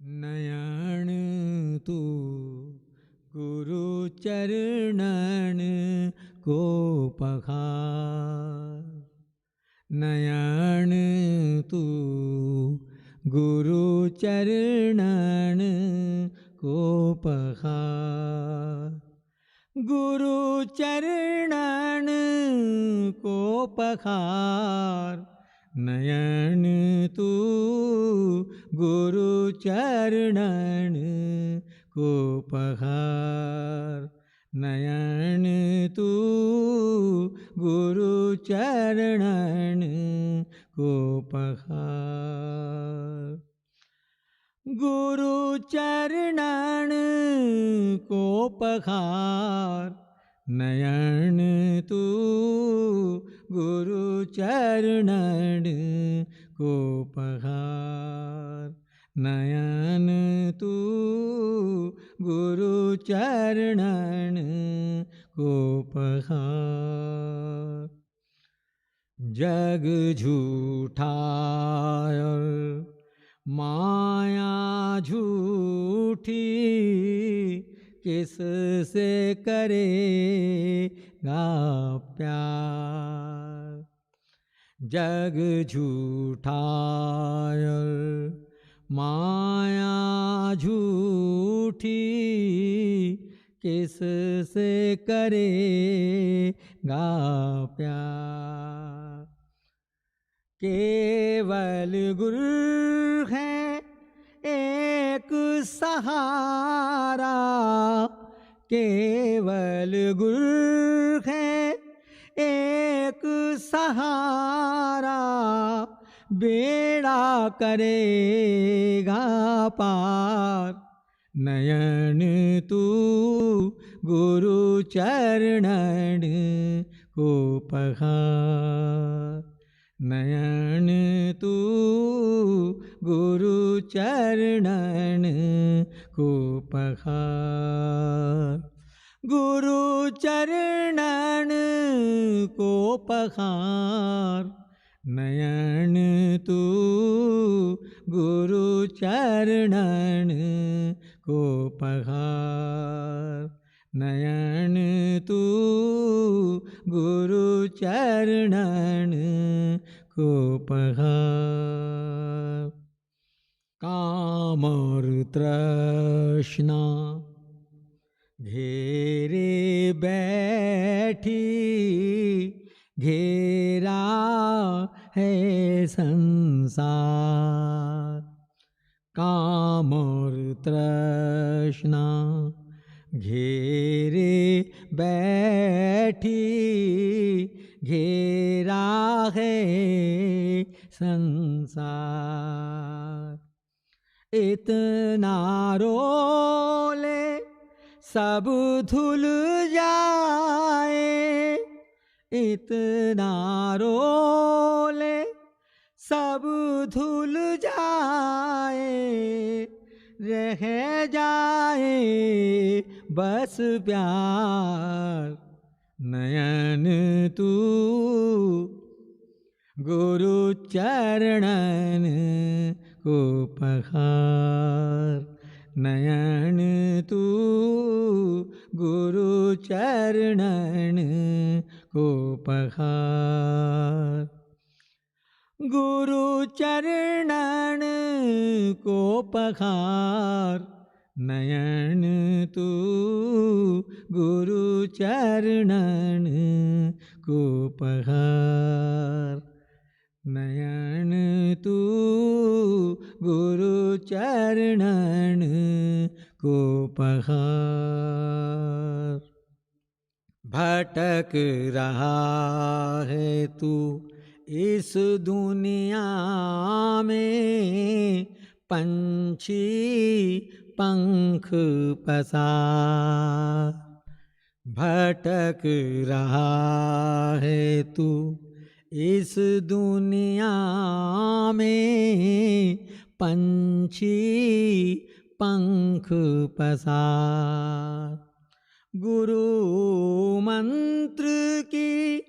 नयन तू गुरु चरणन को पखार। नयन तू गुरु चरणन को पखार। गुरु चरणन को पखार। नयन तू गुरु चरणन को पखार। नयन तू गुरु चरणन को पखार। गुरु चरणन को पखार। नयन तू गुरु चरणन को पखार। नयन तू गुरु चरणन को पखार। जग झूठा और माया झूठी किस से करेगा प्यार। जग झूठा और माया झूठी किस से करेगा प्यार। केवल गुरु है एक सहारा। केवल गुरु है एक सहारा। बेड़ा करेगा पार। नयन तू गुरु चरणन को पखार। नयन तू गुरु चरणन को पखार। गुरु चरणन को पखार। नयन तू गुरु चरणन को पखार। नयन तू गुरु चरणन को पखार। काम और तृष्णा घेरे बैठी घेरा है संसार। काम और तृष्णा घेरे बैठी घेरा है संसार। इतना रोले सब धुल जाए। इतना रोले सब धुल जाए। रह जाए बस प्यार। नयन तू गुरु चरणन को पखार। नयन तू गुरु चरणन को पखार। गुरु चरणन को पखार। नयन तू गुरु चरणन को पखार। नयन तू गुरु चरणन को पखार। भटक रहा है तू इस दुनिया में। पंछी पंख पसार। भटक रहा है तू इस दुनिया में। पंछी पंख पसार। गुरु मंत्र की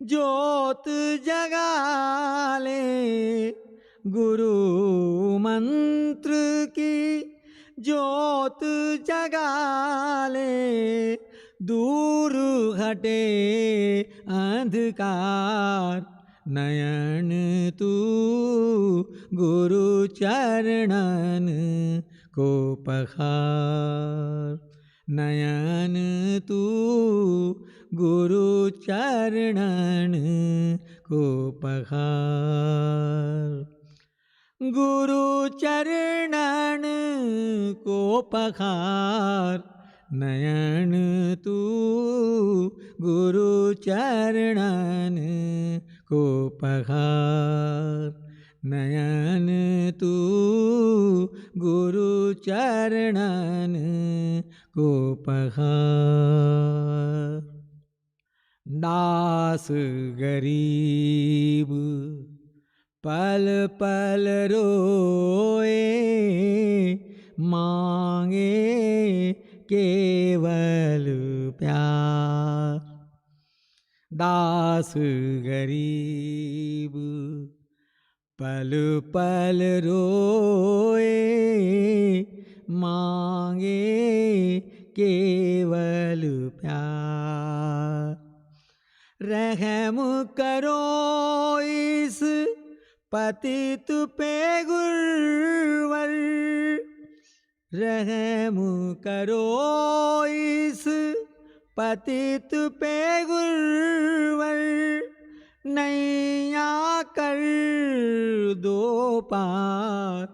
ज्योत जगा ले। गुरु मंत्र की ज्योत जगा ले, दूर हटे अंधकार। नयन तू गुरु चरणन को पखार, नयन तू गुरु चरणन को पखार। गुरु चरणन को पखार, नयन तू गुरु चरणन को पखार। नयन तू गुरु चरणन को पखार। दास गरीब पल पल रोए, मांगे केवल प्यार। दास गरीब पल पल रोए, मांगे केवल प्यार। रहम करो इस पतित पे गुरुवर, रहम करो इस पतित पे गुरुवर। नैया कर दो पार,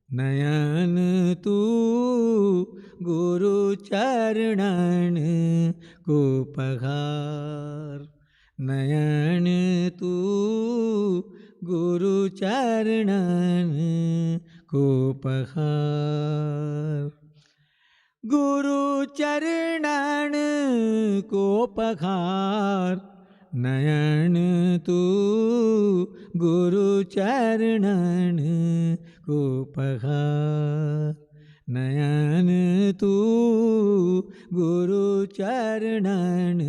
नयन तू गुरु चरणन को पखार। नयन तू गुरु चरणन को पखार। गुरु चरणन को पखार, नयन तू गुरु चरणन को पखार। नयन तू गुरु चरणन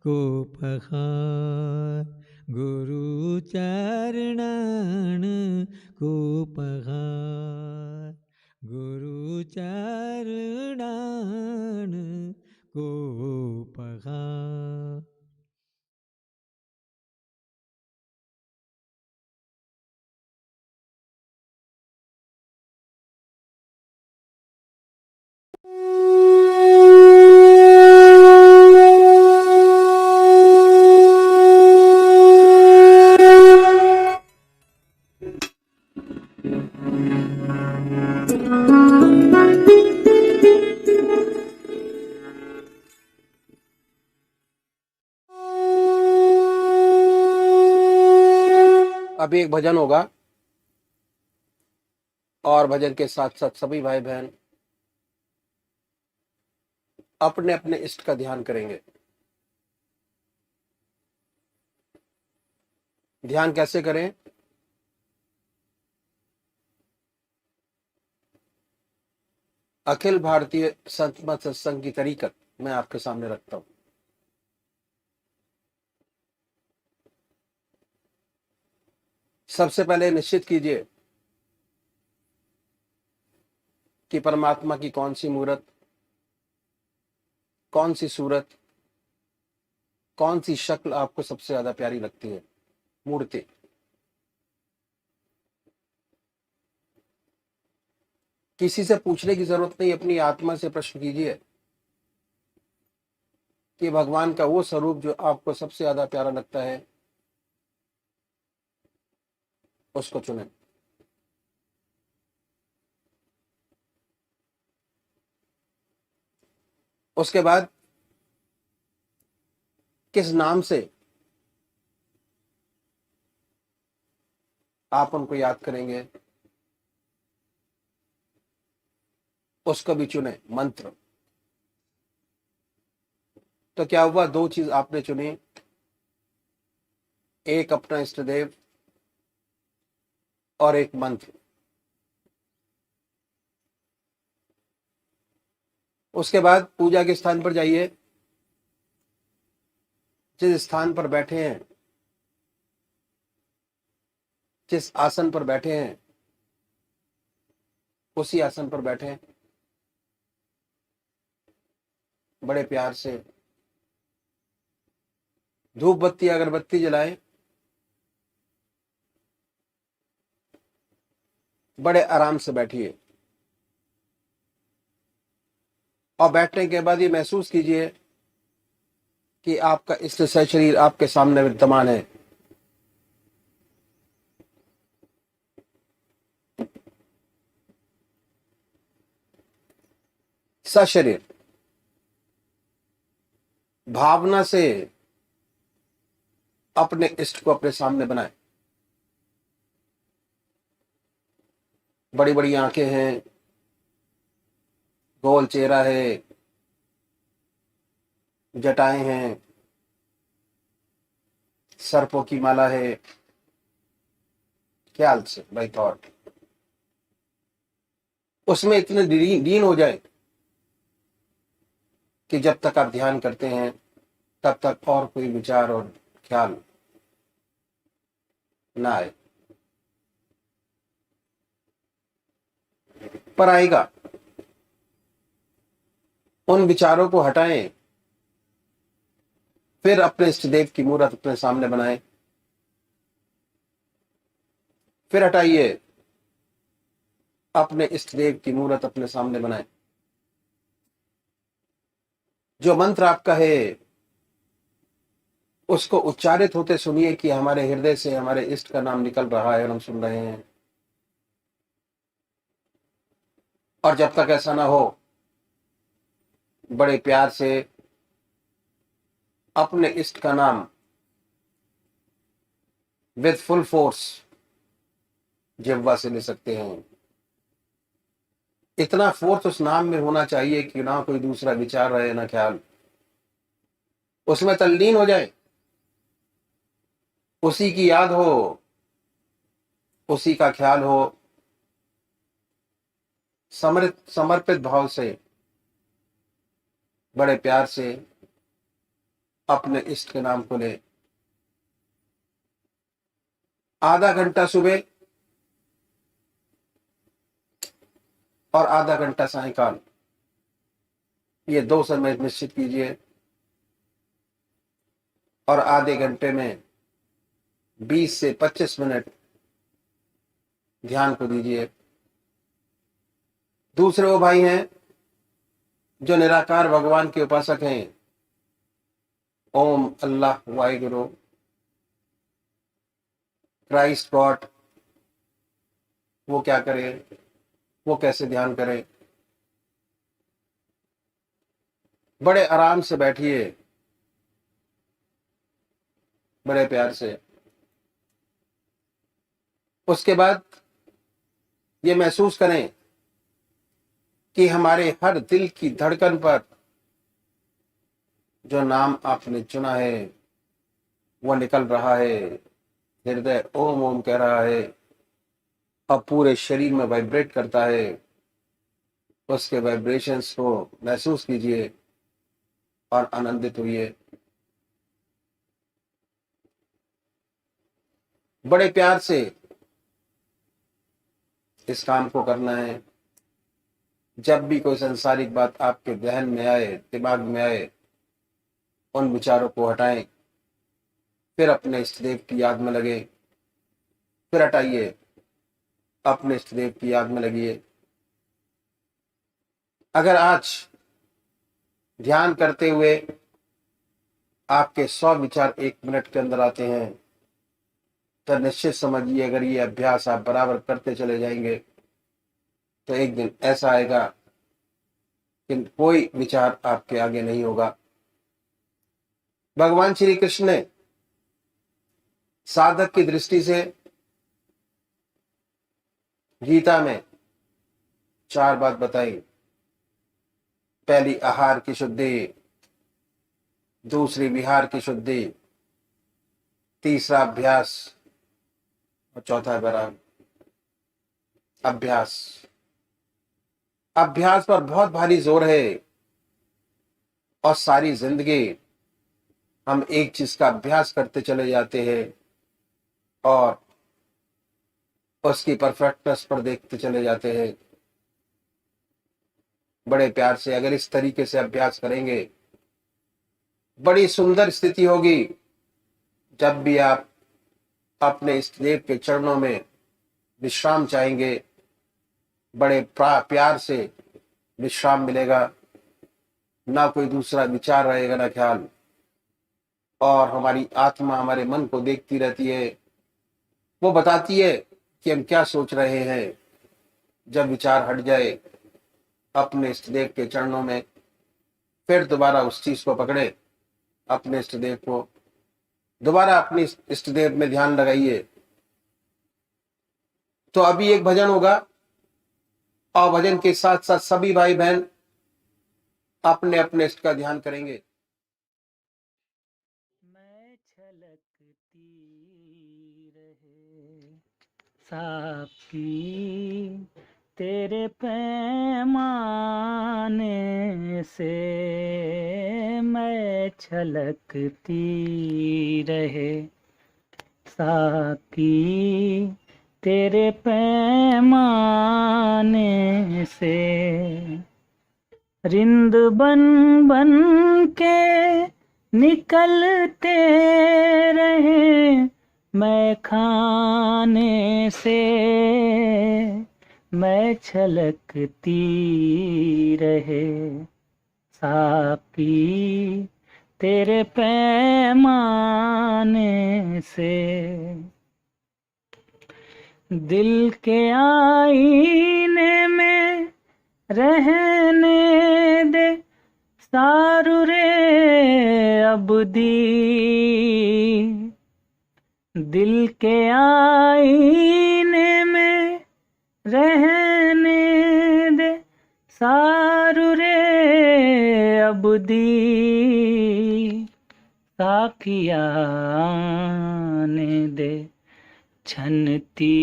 को पखार। गुरु चरणन को पखार। गुरु चरणन को पखार। अभी एक भजन होगा और भजन के साथ साथ सभी भाई बहन अपने अपने इष्ट का ध्यान करेंगे। ध्यान कैसे करें? अखिल भारतीय संत मत सत्संग की तरीकत मैं आपके सामने रखता हूं। सबसे पहले निश्चित कीजिए कि परमात्मा की कौन सी मूर्त, कौन सी सूरत, कौन सी शक्ल आपको सबसे ज्यादा प्यारी लगती है। मूर्ति किसी से पूछने की जरूरत नहीं, अपनी आत्मा से प्रश्न कीजिए कि भगवान का वो स्वरूप जो आपको सबसे ज्यादा प्यारा लगता है उसको चुनें। उसके बाद किस नाम से आप उनको याद करेंगे उसको भी चुने। मंत्र तो क्या हुआ, दो चीज आपने चुनी, एक अपना इष्ट देव और एक मंत्र। उसके बाद पूजा के स्थान पर जाइए, जिस स्थान पर बैठे हैं जिस आसन पर बैठे हैं उसी आसन पर बैठे, बड़े प्यार से धूप बत्ती अगरबत्ती जलाएं, बड़े आराम से बैठिए और बैठने के बाद ये महसूस कीजिए कि आपका इष्ट शरीर आपके सामने विद्यमान है। सशरीर भावना से अपने इष्ट को अपने सामने बनाए। बड़ी बड़ी आंखें हैं, गोल चेहरा है, जटाएं हैं, सर्पों की माला है। ख्याल से बाई थॉट उसमें इतने लीन हो जाए कि जब तक आप ध्यान करते हैं तब तक और कोई विचार और ख्याल ना आए, पर आएगा। उन विचारों को हटाएं, फिर अपने इष्ट देव की मूर्त अपने सामने बनाएं, फिर हटाइए, अपने इष्ट देव की मूर्त अपने सामने बनाएं। जो मंत्र आपका है उसको उच्चारित होते सुनिए कि हमारे हृदय से हमारे इष्ट का नाम निकल रहा है और हम सुन रहे हैं। और जब तक ऐसा ना हो, बड़े प्यार से अपने इष्ट का नाम विद फुल फोर्स जिह्वा से ले सकते हैं। इतना फोर्स उस नाम में होना चाहिए कि ना कोई दूसरा विचार रहे ना ख्याल, उसमें तल्लीन हो जाए, उसी की याद हो, उसी का ख्याल हो। समर्पित भाव से बड़े प्यार से अपने इष्ट के नाम को ले। आधा घंटा सुबह और आधा घंटा सायंकाल, ये 2 समय निश्चित कीजिए और आधे घंटे में 20 से 25 मिनट ध्यान को दीजिए। दूसरे वो भाई हैं जो निराकार भगवान के उपासक हैं, ओम अल्लाह वाहिगुरु क्राइस्ट गॉड, वो क्या करें, वो कैसे ध्यान करें। बड़े आराम से बैठिए, बड़े प्यार से। उसके बाद ये महसूस करें कि हमारे हर दिल की धड़कन पर जो नाम आपने चुना है वो निकल रहा है। हृदय ओम ओम कह रहा है और पूरे शरीर में वाइब्रेट करता है। उसके वाइब्रेशंस को महसूस कीजिए और आनंदित हुइए। बड़े प्यार से इस काम को करना है। जब भी कोई सांसारिक बात आपके ध्यान में आए, दिमाग में आए, उन विचारों को हटाएं, फिर अपने इष्ट देव की याद में लगे, फिर हटाइए, अपने इष्ट देव की याद में लगिए। अगर आज ध्यान करते हुए आपके 100 विचार 1 मिनट के अंदर आते हैं तो निश्चित समझिए, अगर ये अभ्यास आप बराबर करते चले जाएंगे तो एक दिन ऐसा आएगा कि कोई विचार आपके आगे नहीं होगा। भगवान श्री कृष्ण ने साधक की दृष्टि से गीता में 4 बात बताई। पहली आहार की शुद्धि, दूसरी विहार की शुद्धि, तीसरा अभ्यास और चौथा विराम। अभ्यास, अभ्यास पर बहुत भारी जोर है और सारी जिंदगी हम एक चीज का अभ्यास करते चले जाते हैं और उसकी परफेक्टनेस पर देखते चले जाते हैं। बड़े प्यार से अगर इस तरीके से अभ्यास करेंगे, बड़ी सुंदर स्थिति होगी। जब भी आप अपने इष्ट देव के चरणों में विश्राम चाहेंगे, बड़े प्यार से विश्राम मिलेगा। ना कोई दूसरा विचार रहेगा, ना ख्याल, और हमारी आत्मा हमारे मन को देखती रहती है। वो बताती है कि हम क्या सोच रहे हैं। जब विचार हट जाए, अपने इष्ट देव के चरणों में फिर दोबारा उस चीज को पकड़े, अपने इष्ट देव को दोबारा अपने इष्ट देव में ध्यान लगाइए। तो अभी एक भजन होगा, और भजन के साथ साथ सभी भाई बहन अपने अपने इष्ट का ध्यान करेंगे। मैं छलकती रहे साकी तेरे पैमाने से, मैं छलकती रहे साकी तेरे पैमाने से। रिंद बन बन के निकलते रहे मैं खाने से, मैं छलकती रहे साकी तेरे पैमाने से। दिल के आईने में रहने दे सारू रे अबदी, दिल के आईने में रहने दे सारू रे अबदी, साकिया आने दे छनती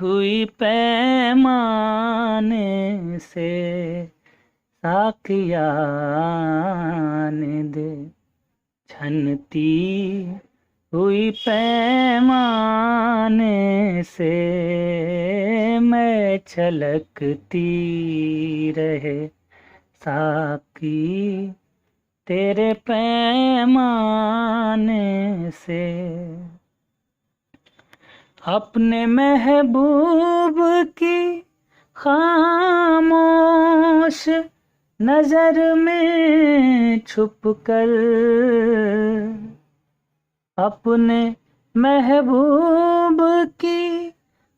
हुई पैमाने से, साकिया आने दे छनती हुई पैमाने से, मैं छलकती रहे साकी तेरे पैमाने से। अपने महबूब की खामोश नजर में छुप कर, अपने महबूब की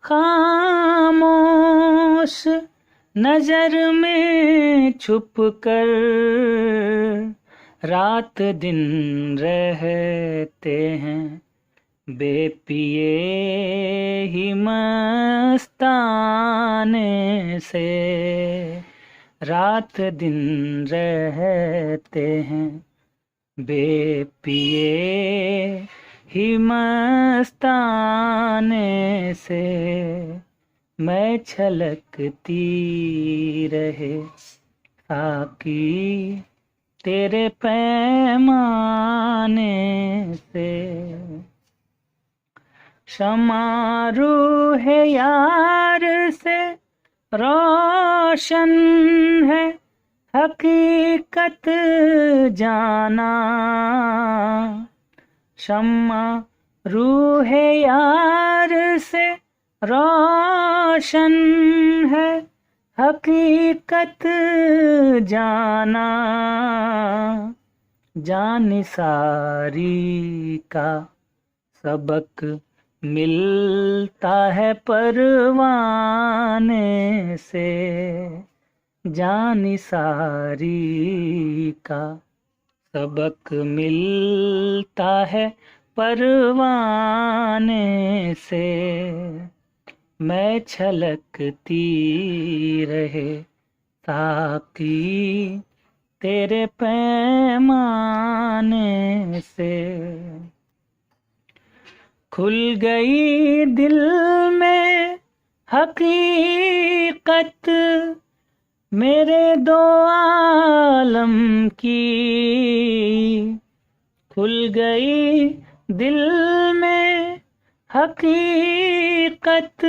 खामोश नजर में छुप कर, रात दिन रहते हैं बेपिए ही मस्ताने से, रात दिन रहते हैं बेपिए ही मस्ताने से, मैं छलकती रहे साकी तेरे पैमाने से। शमारू है यार से रोशन है हकीकत जाना, शम्मा रूह यार से रोशन है हकीकत जाना, जानिसारी का सबक मिलता है परवाने से, जानिसारी का सबक मिलता है परवाने से, मैं छलकती रहे साकी तेरे पैमाने से। खुल गई दिल में हकीकत मेरे दो आलम की, खुल गई दिल में हकीकत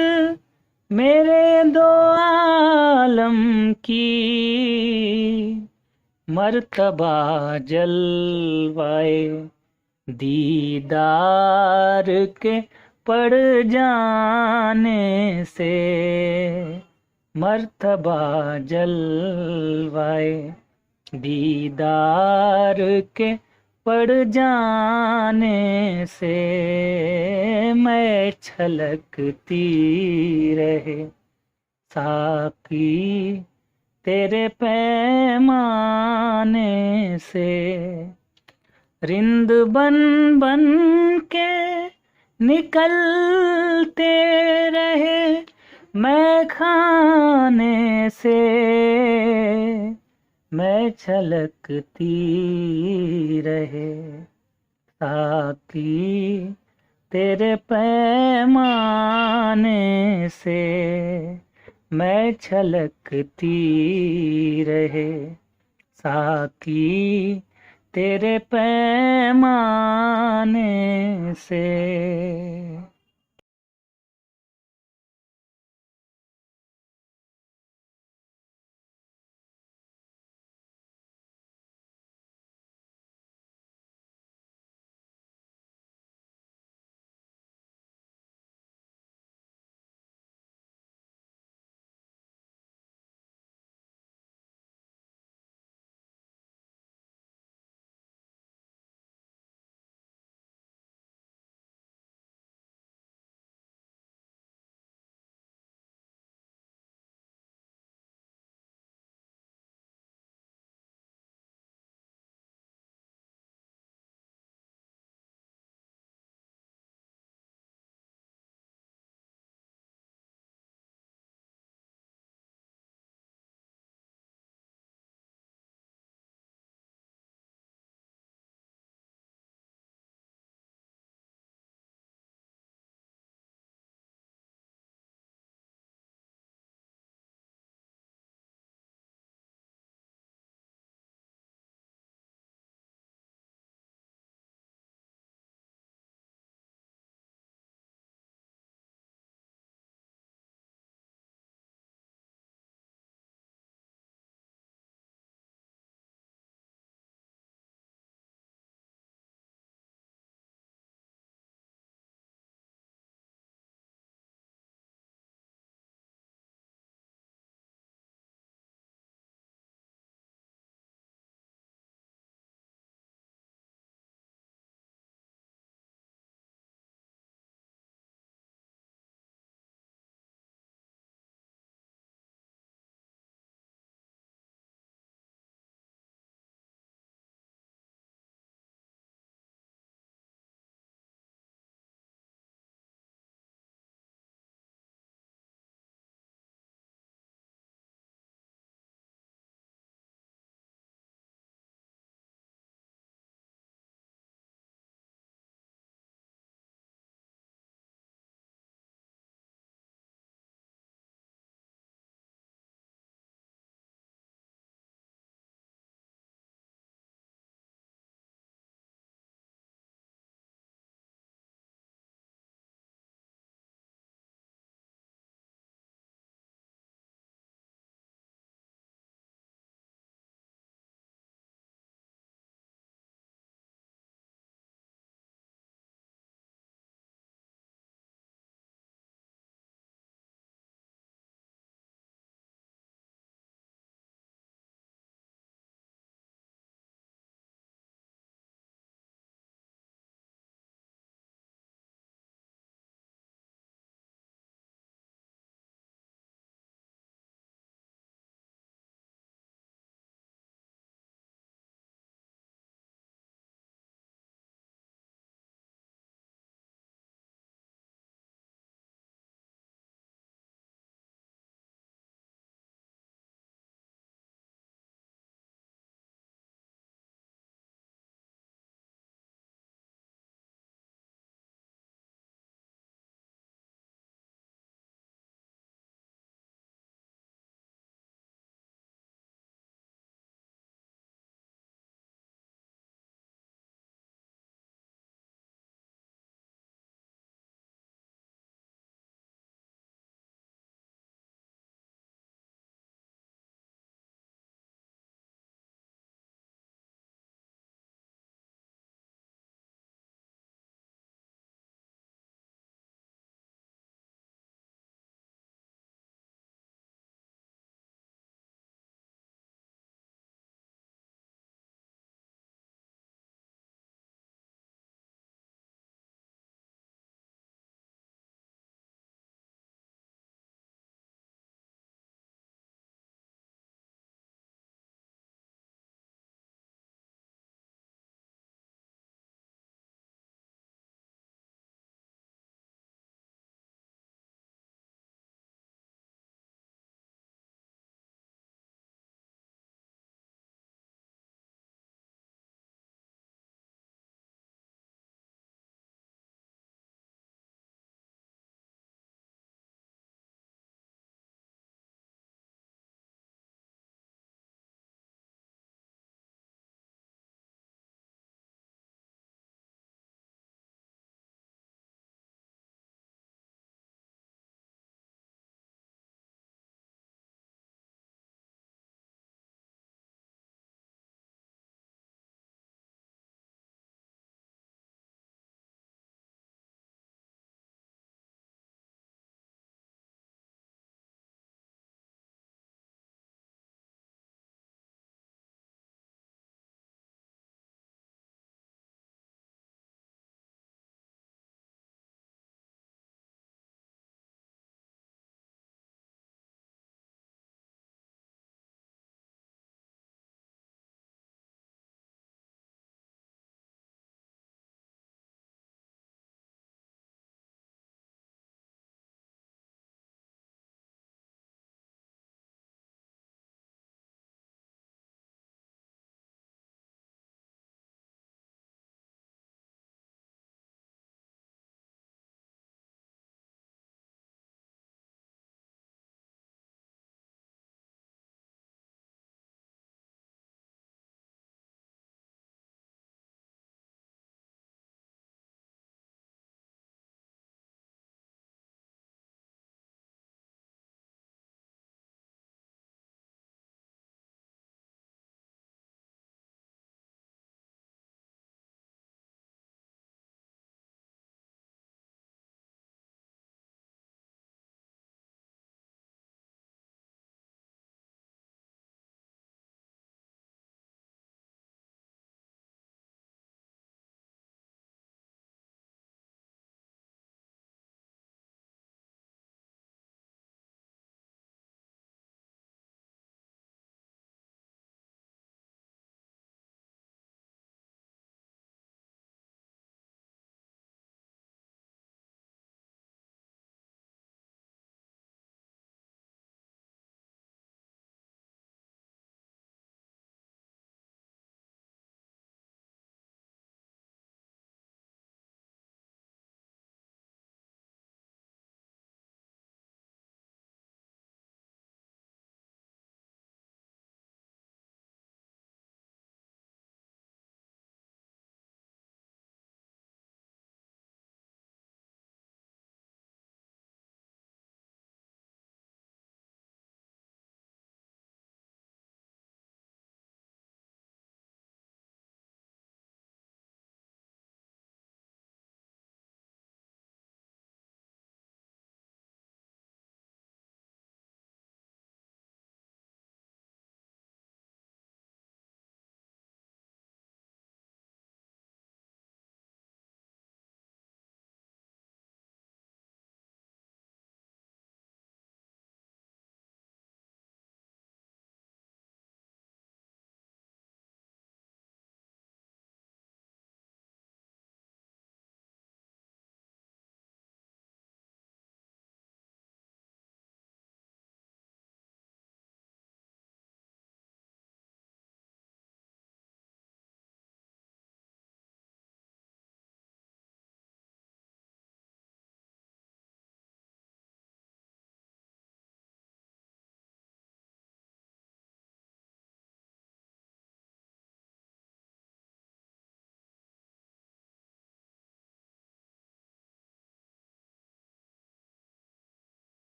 मेरे दो आलम की, मर्तबा जलवाए दीदार के पड़ जाने से, मर्तबा जलवाए दीदार के पड़ जाने से, मैं छलकती रहे साकी तेरे पैमाने से, रिंद बन बन के निकलते रहे मैं खाने से, मैं छलकती रहे साकी तेरे पैमाने से, मैं छलकती रहे साकी तेरे पैमाने से।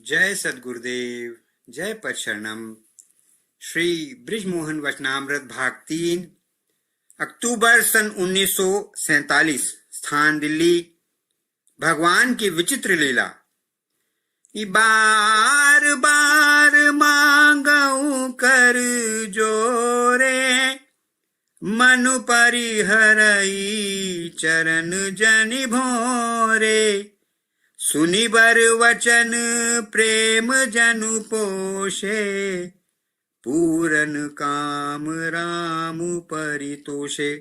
जय सद्गुरुदेव, जय परशरणम। श्री बृजमोहन वचनामृत भाग 3, अक्टूबर सन 1947, स्थान दिल्ली। भगवान की विचित्र लीला। बार बार मांगऊ कर जोरे, मनु परिहरई चरण जनि भोरे। सुनि बर वचन प्रेम जनु पोषे, पूरन काम राम परितोषे।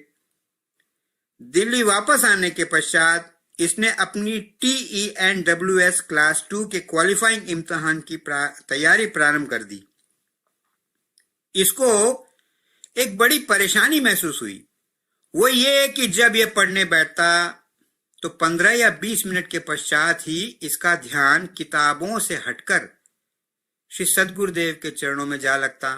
दिल्ली वापस आने के पश्चात इसने अपनी TENWS क्लास 2 के क्वालिफाइंग इम्तिहान की तैयारी प्रारंभ कर दी। इसको एक बड़ी परेशानी महसूस हुई। वो ये कि जब ये पढ़ने बैठता तो 15 या 20 मिनट के पश्चात ही इसका ध्यान किताबों से हटकर श्री सद्गुरुदेव के चरणों में जा लगता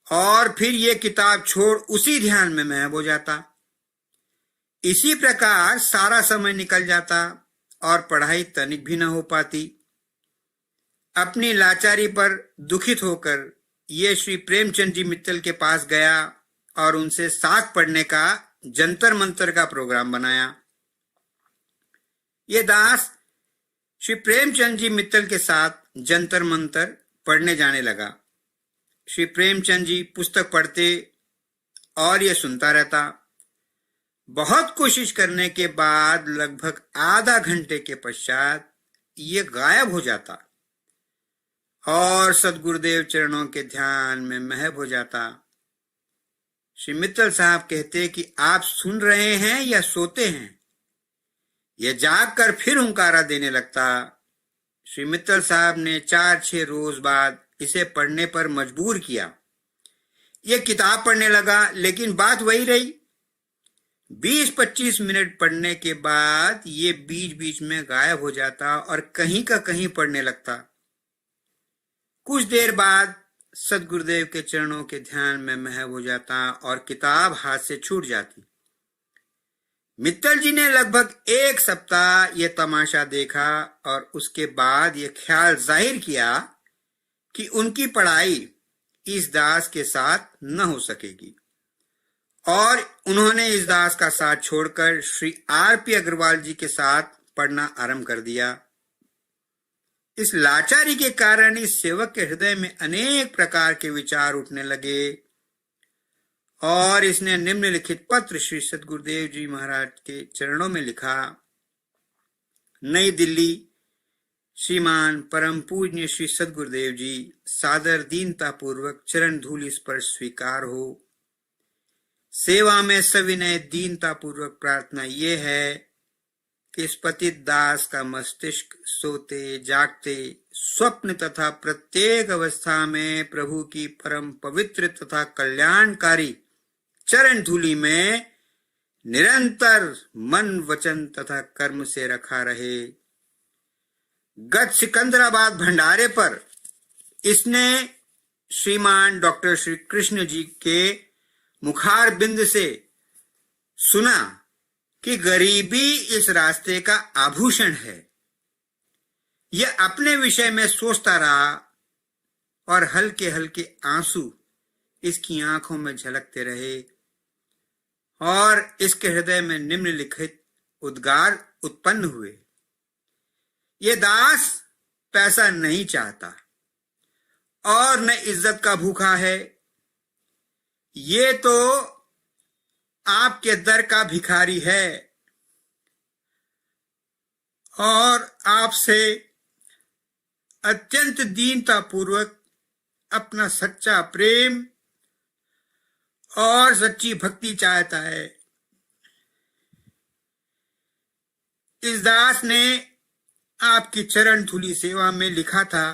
और फिर ये किताब छोड़ उसी ध्यान में महव हो जाता। इसी प्रकार सारा समय निकल जाता और पढ़ाई तनिक भी न हो पाती। अपनी लाचारी पर दुखित होकर ये श्री प्रेमचंद जी मित्तल के पास गया और उनसे साख पढ़ने का जंतर मंतर का प्रोग्राम बनाया। ये दास श्री प्रेमचंद जी मित्तल के साथ जंतर मंतर पढ़ने जाने लगा। श्री प्रेमचंद जी पुस्तक पढ़ते और ये सुनता रहता। बहुत कोशिश करने के बाद लगभग आधा घंटे के पश्चात ये गायब हो जाता और सद्गुरुदेव चरणों के ध्यान में महव हो जाता। श्री मित्तल साहब कहते कि आप सुन रहे हैं या सोते हैं? यह जागकर फिर हुंकारा देने लगता। श्री मित्तल साहब ने 4-6 रोज बाद इसे पढ़ने पर मजबूर किया। यह किताब पढ़ने लगा, लेकिन बात वही रही। 20-25 मिनट पढ़ने के बाद ये बीच बीच में गायब हो जाता और कहीं का कहीं पढ़ने लगता। कुछ देर बाद सद्गुरुदेव के चरणों के ध्यान में महव हो जाता और किताब हाथ से छूट जाती। मित्तल जी ने लगभग 1 सप्ताह ये तमाशा देखा और उसके बाद ये ख्याल जाहिर किया कि उनकी पढ़ाई इस दास के साथ न हो सकेगी और उन्होंने इस दास का साथ छोड़कर श्री RP अग्रवाल जी के साथ पढ़ना आरंभ कर दिया। इस लाचारी के कारण इस सेवक के हृदय में अनेक प्रकार के विचार उठने लगे और इसने निम्नलिखित पत्र श्री सद्गुरुदेव जी महाराज के चरणों में लिखा। नई दिल्ली, श्रीमान परम पूज्य श्री सद्गुरुदेव जी, सादर दीनता पूर्वक चरण धूलि स्पर्श स्वीकार हो। सेवा में सविनय दीनता पूर्वक प्रार्थना ये है कि इस पतित दास का मस्तिष्क सोते जागते स्वप्न तथा प्रत्येक अवस्था में प्रभु की परम पवित्र तथा कल्याणकारी चरण धूलि में निरंतर मन वचन तथा कर्म से रखा रहे। गत सिकंदराबाद भंडारे पर इसने श्रीमान डॉक्टर श्री कृष्ण जी के मुखार बिंद से सुना कि गरीबी इस रास्ते का आभूषण है। यह अपने विषय में सोचता रहा और हल्के हल्के आंसू इसकी आंखों में झलकते रहे और इसके हृदय में निम्नलिखित उद्गार उत्पन्न हुए। ये दास पैसा नहीं चाहता और न इज्जत का भूखा है। ये तो आपके दर का भिखारी है और आपसे अत्यंत दीनता पूर्वक अपना सच्चा प्रेम और सच्ची भक्ति चाहता है। इस दास ने आपकी चरण धूलि सेवा में लिखा था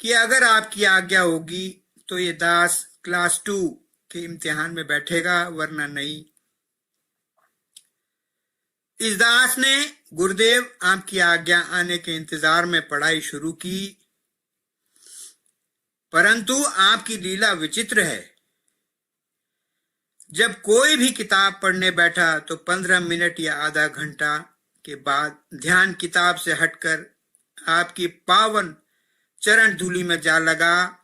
कि अगर आपकी आज्ञा होगी तो ये दास क्लास 2 के इम्तिहान में बैठेगा, वरना नहीं। इस दास ने गुरुदेव आपकी आज्ञा आने के इंतजार में पढ़ाई शुरू की, परंतु आपकी लीला विचित्र है। जब कोई भी किताब पढ़ने बैठा तो 15 मिनट या आधा घंटा के बाद ध्यान किताब से हटकर आपकी पावन चरण धूलि में जा लगा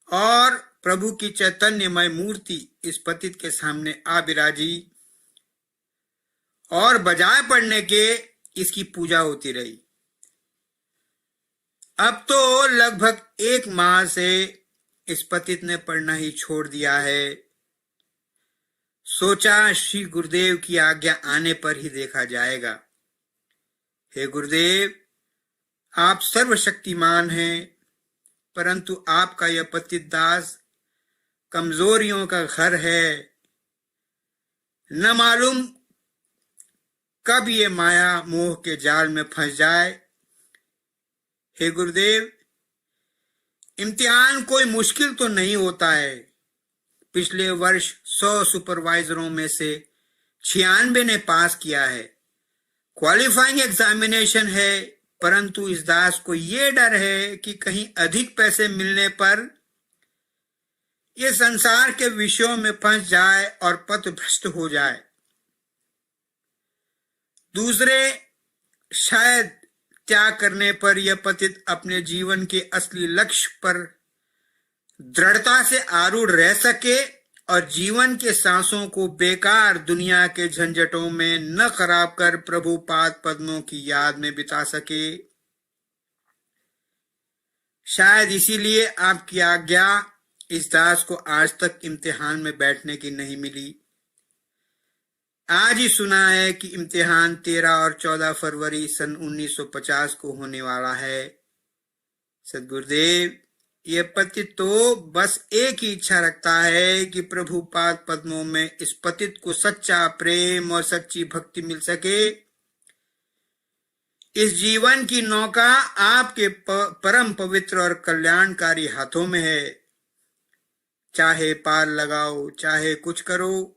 और प्रभु की चैतन्यमय मूर्ति इस पतित के सामने आ विराजी और बजाय पढ़ने के इसकी पूजा होती रही। अब तो लगभग 1 माह से इस पतित ने पढ़ना ही छोड़ दिया है। सोचा श्री गुरुदेव की आज्ञा आने पर ही देखा जाएगा। हे गुरुदेव, आप सर्वशक्तिमान हैं, परंतु आपका यह पतित दास कमजोरियों का घर है। न मालूम कब ये माया मोह के जाल में फंस जाए। हे गुरुदेव, इम्तिहान कोई मुश्किल तो नहीं होता है। पिछले वर्ष 100 सुपरवाइजरों में से 96 ने पास किया है। क्वालिफाइंग एग्जामिनेशन है, परंतु इस दास को ये डर है कि कहीं अधिक पैसे मिलने पर ये संसार के विषयों में फंस जाए और पथभ्रष्ट हो जाए। दूसरे शायद त्याग करने पर यह पतित अपने जीवन के असली लक्ष्य पर दृढ़ता से आरूढ़ रह सके और जीवन के सांसों को बेकार दुनिया के झंझटों में न खराब कर प्रभु पाद पद्मों की याद में बिता सके। शायद इसीलिए आपकी आज्ञा इस दास को आज तक इम्तिहान में बैठने की नहीं मिली। आज ही सुना है कि इम्तिहान 13 और 14 फरवरी सन 1950 को होने वाला है। सद्गुरुदेव, ये पतित तो बस एक ही इच्छा रखता है कि प्रभु पाद पद्मों में इस पतित को सच्चा प्रेम और सच्ची भक्ति मिल सके। इस जीवन की नौका आपके परम पवित्र और कल्याणकारी हाथों में है। चाहे पार लगाओ, चाहे कुछ करो,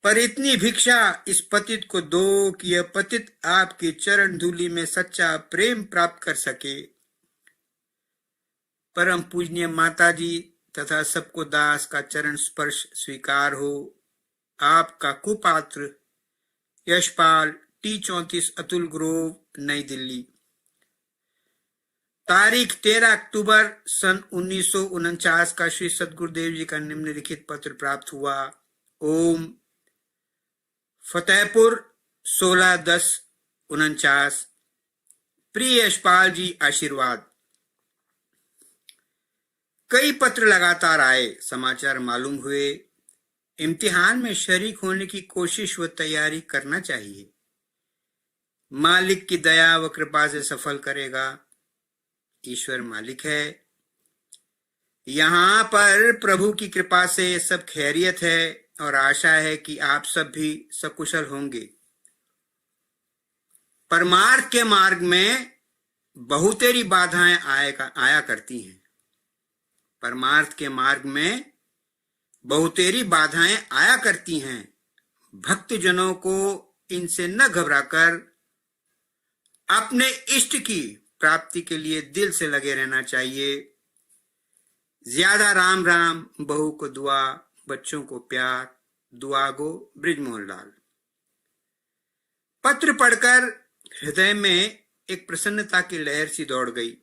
पर इतनी भिक्षा इस पतित को दो कि यह पतित आपकी चरण धूलि में सच्चा प्रेम प्राप्त कर सके। परम पूजनीय माता जी तथा सबको दास का चरण स्पर्श स्वीकार हो। आपका कुपात्र यशपाल, T34 अतुल ग्रोव, नई दिल्ली। तारीख 13 अक्टूबर सन 1949 का श्री सद्गुरुदेव जी का निम्नलिखित पत्र प्राप्त हुआ। ओम फतेहपुर 16/10/49। प्रिय यशपाल जी, आशीर्वाद। कई पत्र लगातार आए, समाचार मालूम हुए। इम्तिहान में शरीक होने की कोशिश व तैयारी करना चाहिए। मालिक की दया व कृपा से सफल करेगा। ईश्वर मालिक है। यहाँ पर प्रभु की कृपा से सब खैरियत है और आशा है कि आप सब भी सकुशल होंगे। परमार्थ के मार्ग में बहुतेरी बाधाएं आया करती हैं। परमार्थ के मार्ग में बहुतेरी बाधाएं आया करती हैं। भक्तजनों को इनसे न घबराकर अपने इष्ट की प्राप्ति के लिए दिल से लगे रहना चाहिए। ज्यादा राम राम, बहू को दुआ, बच्चों को प्यार। दुआ गो, ब्रिजमोहन लाल। पत्र पढ़कर हृदय में एक प्रसन्नता की लहर सी दौड़ गई।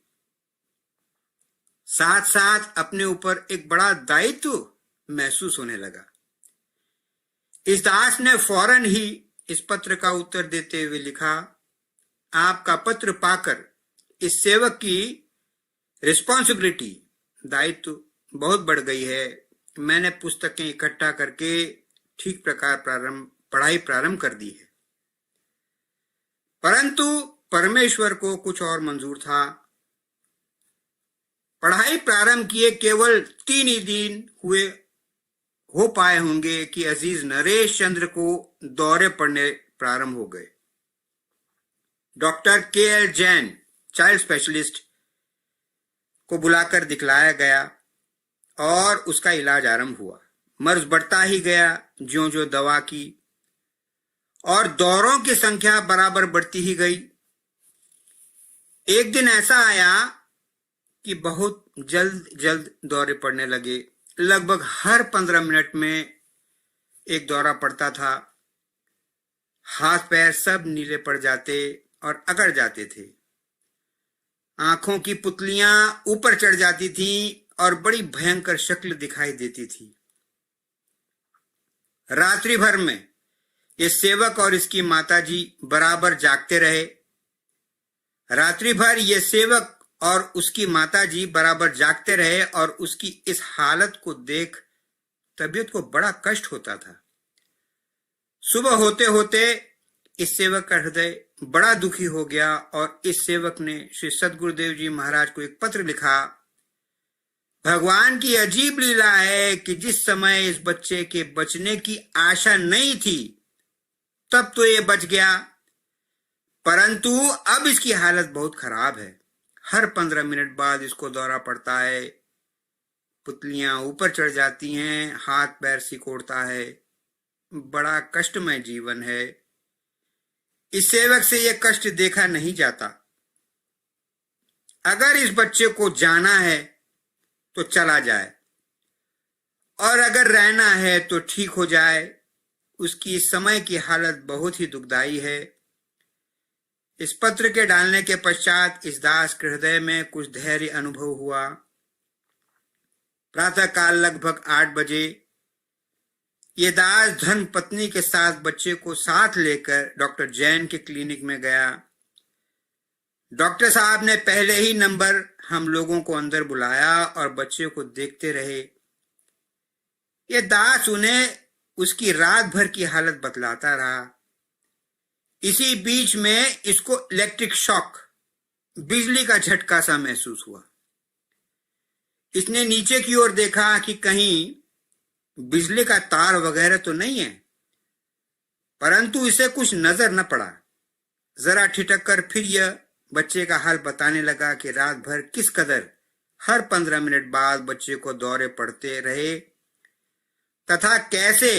साथ साथ अपने ऊपर एक बड़ा दायित्व महसूस होने लगा। इस दास ने फौरन ही इस पत्र का उत्तर देते हुए लिखा, आपका पत्र पाकर इस सेवक की रिस्पॉन्सिबिलिटी, दायित्व बहुत बढ़ गई है। मैंने पुस्तकें इकट्ठा करके ठीक प्रकार पढ़ाई प्रारंभ कर दी है। परंतु परमेश्वर को कुछ और मंजूर था। पढ़ाई प्रारंभ किए केवल 3 ही दिन हो पाए होंगे कि अजीज नरेश चंद्र को दौरे पड़ने प्रारंभ हो गए। Doctor KL Jain, child specialist, को बुलाकर दिखलाया गया और उसका इलाज आरंभ हुआ। मर्ज बढ़ता ही गया ज्यों ज्यों दवा की, और दौरों की संख्या बराबर बढ़ती ही गई। एक दिन ऐसा आया कि बहुत जल्द दौरे पड़ने लगे। लगभग हर 15 मिनट में एक दौरा पड़ता था। हाथ पैर सब नीले पड़ जाते और अकड़ जाते थे। आंखों की पुतलियां ऊपर चढ़ जाती थीं और बड़ी भयंकर शक्ल दिखाई देती थी। रात्रि भर में ये सेवक और इसकी माताजी बराबर जागते रहे। रात्रि भर ये सेवक और उसकी माताजी बराबर जागते रहे और उसकी इस हालत को देख तबीयत को बड़ा कष्ट होता था। सुबह होते होते इस सेवक का हृदय बड़ा दुखी हो गया और इस सेवक ने श्री सद्गुरुदेव जी महाराज को एक पत्र लिखा। भगवान की अजीब लीला है कि जिस समय इस बच्चे के बचने की आशा नहीं थी तब तो ये बच गया, परंतु अब इसकी हालत बहुत खराब है। हर 15 मिनट बाद इसको दौरा पड़ता है, पुतलियां ऊपर चढ़ जाती हैं, हाथ पैर सिकोड़ता है। बड़ा कष्टमय जीवन है। इस सेवक से यह कष्ट देखा नहीं जाता। अगर इस बच्चे को जाना है तो चला जाए और अगर रहना है तो ठीक हो जाए। उसकी इस समय की हालत बहुत ही दुखदाई है। इस पत्र के डालने के पश्चात इस दास के हृदय में कुछ धैर्य अनुभव हुआ। प्रातः काल लगभग 8 बजे ये दास धर्म पत्नी के साथ बच्चे को साथ लेकर डॉक्टर जैन के क्लिनिक में गया। डॉक्टर साहब ने पहले ही नंबर हम लोगों को अंदर बुलाया और बच्चे को देखते रहे। ये दास उन्हें उसकी रात भर की हालत बतलाता रहा। इसी बीच में इसको इलेक्ट्रिक शॉक, बिजली का झटका सा महसूस हुआ। इसने नीचे की ओर देखा कि कहीं बिजली का तार वगैरह तो नहीं है, परंतु इसे कुछ नजर न पड़ा। जरा ठिठक कर फिर यह बच्चे का हाल बताने लगा कि रात भर किस कदर हर 15 मिनट बाद बच्चे को दौरे पड़ते रहे तथा कैसे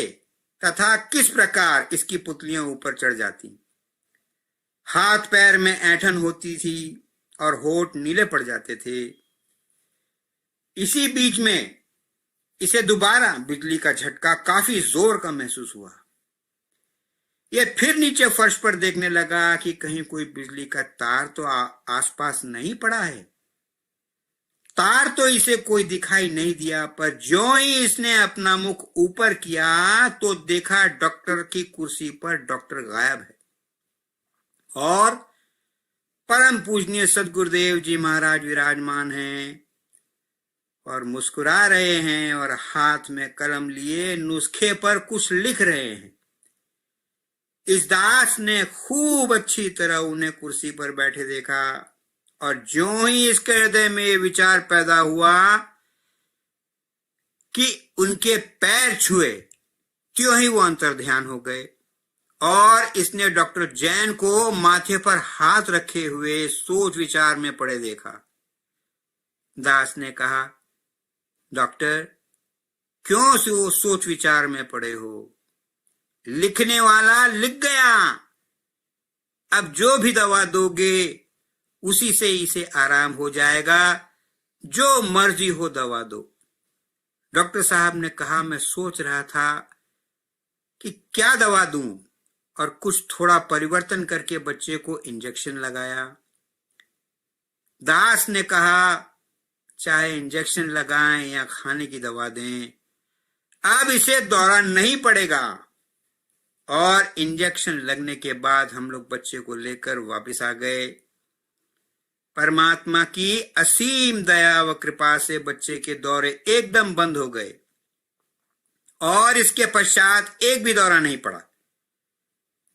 तथा किस प्रकार इसकी पुतलियां ऊपर चढ़ जाती, हाथ पैर में ऐंठन होती थी और होठ नीले पड़ जाते थे। इसी बीच में इसे दोबारा बिजली का झटका काफी जोर का महसूस हुआ। यह फिर नीचे फर्श पर देखने लगा कि कहीं कोई बिजली का तार तो आसपास नहीं पड़ा है। तार तो इसे कोई दिखाई नहीं दिया, पर ज्यों ही इसने अपना मुख ऊपर किया तो देखा डॉक्टर की कुर्सी पर डॉक्टर गायब है और परम पूजनीय सद्गुरुदेव जी महाराज विराजमान हैं और मुस्कुरा रहे हैं और हाथ में कलम लिए नुस्खे पर कुछ लिख रहे हैं। इस दास ने खूब अच्छी तरह उन्हें कुर्सी पर बैठे देखा और ज्यों ही इसके हृदय में ये विचार पैदा हुआ कि उनके पैर छुए, त्यों ही वो अंतर्ध्यान हो गए और इसने डॉक्टर जैन को माथे पर हाथ रखे हुए सोच विचार में पड़े देखा। दास ने कहा, डॉक्टर, क्यों सोच विचार में पड़े हो? लिखने वाला लिख गया, अब जो भी दवा दोगे उसी से इसे आराम हो जाएगा, जो मर्जी हो दवा दो। डॉक्टर साहब ने कहा, मैं सोच रहा था कि क्या दवा दूं और कुछ थोड़ा परिवर्तन करके बच्चे को इंजेक्शन लगाया। दास ने कहा, चाहे इंजेक्शन लगाएं या खाने की दवा दें, अब इसे दौरा नहीं पड़ेगा। और इंजेक्शन लगने के बाद हम लोग बच्चे को लेकर वापस आ गए। परमात्मा की असीम दया व कृपा से बच्चे के दौरे एकदम बंद हो गए और इसके पश्चात एक भी दौरा नहीं पड़ा।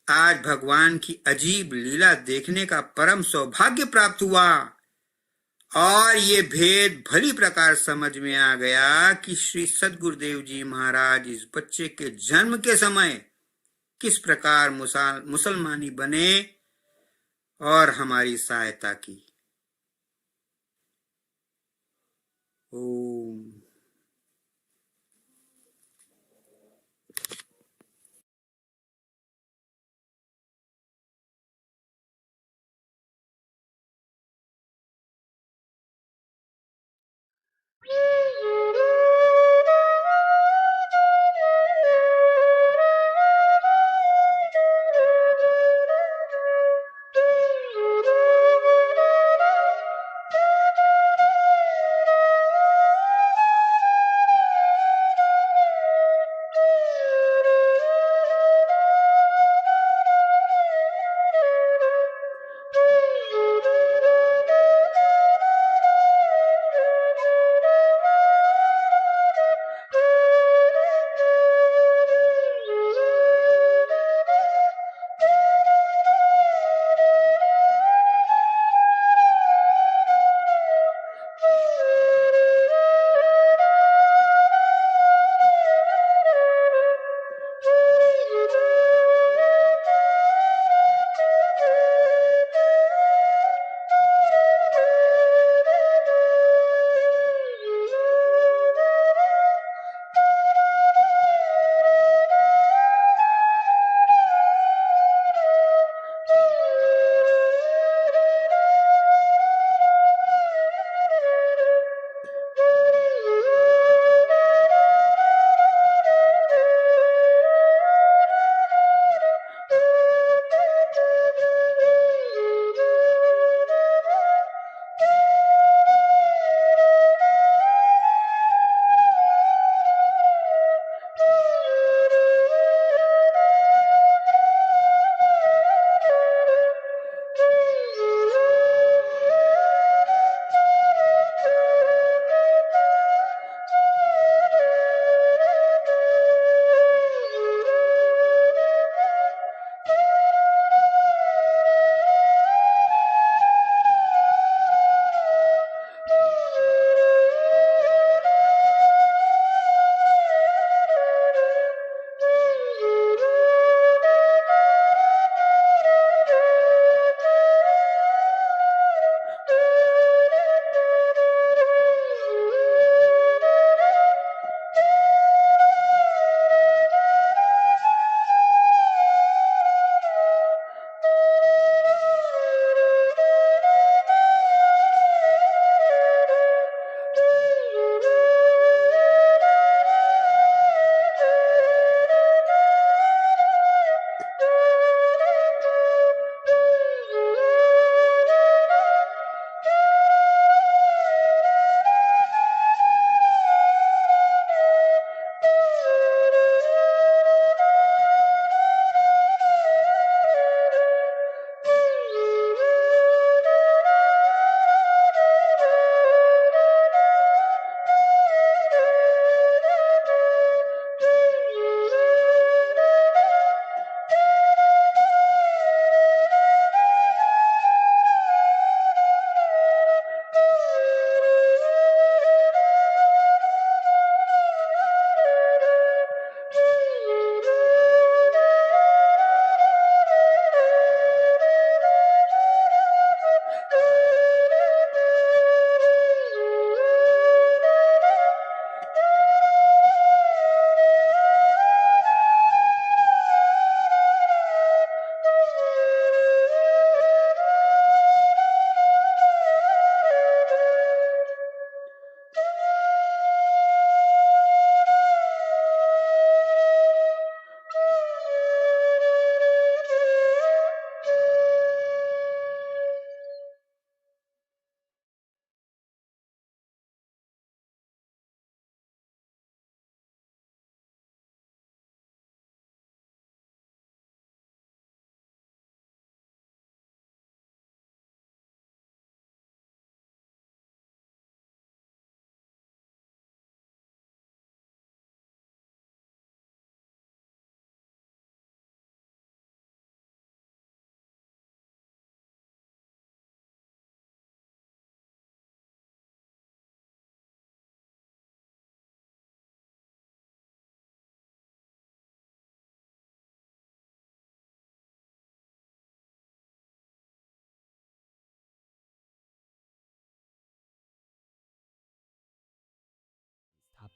आज भगवान की अजीब लीला देखने का परम सौभाग्य प्राप्त हुआ और ये भेद भली प्रकार समझ में आ गया कि श्री सद्गुरुदेव जी महाराज इस बच्चे के जन्म के समय किस प्रकार मुसलमानी बने और हमारी सहायता की। ओम।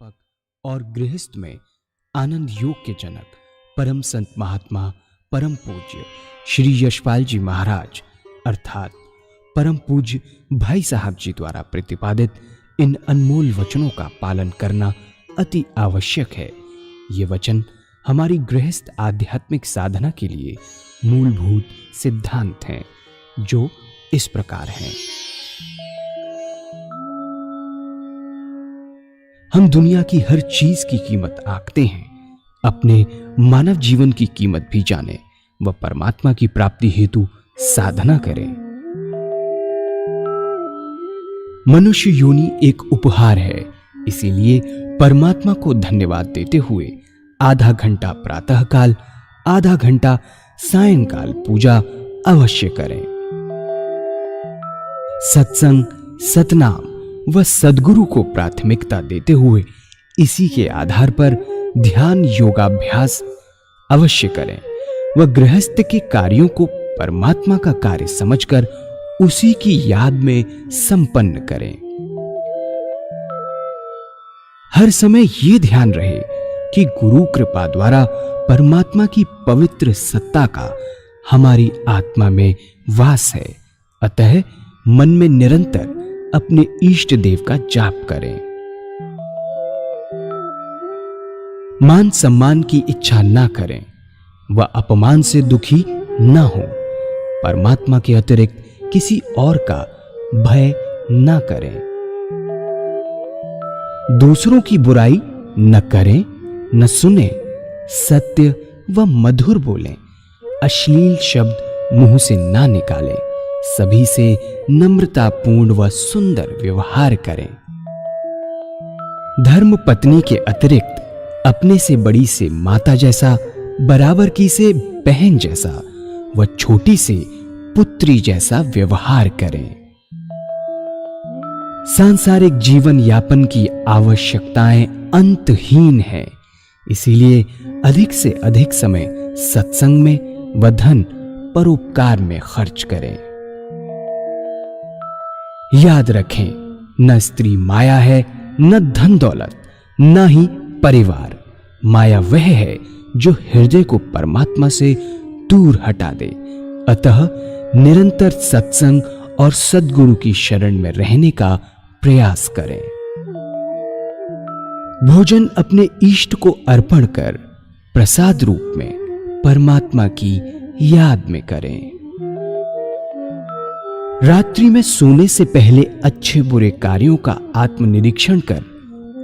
संस्थापक और गृहस्थ में आनंद योग के जनक परम संत महात्मा परम पूज्य श्री यशपाल जी महाराज अर्थात परम पूज्य भाई साहब जी द्वारा प्रतिपादित इन अनमोल वचनों का पालन करना अति आवश्यक है। ये वचन हमारी गृहस्थ आध्यात्मिक साधना के लिए मूलभूत सिद्धांत हैं, जो इस प्रकार हैं। हम दुनिया की हर चीज की कीमत आंकते हैं, अपने मानव जीवन की कीमत भी जानें व परमात्मा की प्राप्ति हेतु साधना करें। मनुष्य योनि एक उपहार है, इसीलिए परमात्मा को धन्यवाद देते हुए आधा घंटा प्रातःकाल, आधा घंटा सायंकाल पूजा अवश्य करें। सत्संग, सतनाम व सद्गुरु को प्राथमिकता देते हुए इसी के आधार पर ध्यान योगाभ्यास अवश्य करें व गृहस्थ के कार्यों को परमात्मा का कार्य समझकर उसी की याद में संपन्न करें। हर समय ये ध्यान रहे कि गुरु कृपा द्वारा परमात्मा की पवित्र सत्ता का हमारी आत्मा में वास है, अतः मन में निरंतर अपने इष्ट देव का जाप करें। मान सम्मान की इच्छा ना करें व अपमान से दुखी ना हो। परमात्मा के अतिरिक्त किसी और का भय ना करें। दूसरों की बुराई न करें, न सुने, सत्य व मधुर बोलें, अश्लील शब्द मुंह से ना निकालें, सभी से नम्रतापूर्ण व सुंदर व्यवहार करें। धर्म पत्नी के अतिरिक्त अपने से बड़ी से माता जैसा, बराबर की से बहन जैसा व छोटी से पुत्री जैसा व्यवहार करें। सांसारिक जीवन यापन की आवश्यकताएं अंतहीन है, इसीलिए अधिक से अधिक समय सत्संग में व धन परोपकार में खर्च करें। याद रखें, न स्त्री माया है, न धन दौलत, न ही परिवार। माया वह है जो हृदय को परमात्मा से दूर हटा दे। अतः निरंतर सत्संग और सद्गुरु की शरण में रहने का प्रयास करें। भोजन अपने इष्ट को अर्पण कर प्रसाद रूप में परमात्मा की याद में करें। रात्रि में सोने से पहले अच्छे बुरे कार्यों का आत्मनिरीक्षण कर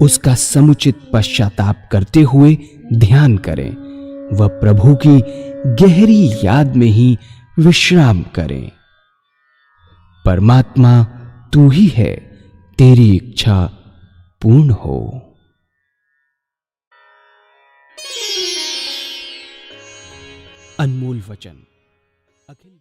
उसका समुचित पश्चाताप करते हुए ध्यान करें व प्रभु की गहरी याद में ही विश्राम करें। परमात्मा तू ही है, तेरी इच्छा पूर्ण हो। अनमोल वचन अखिल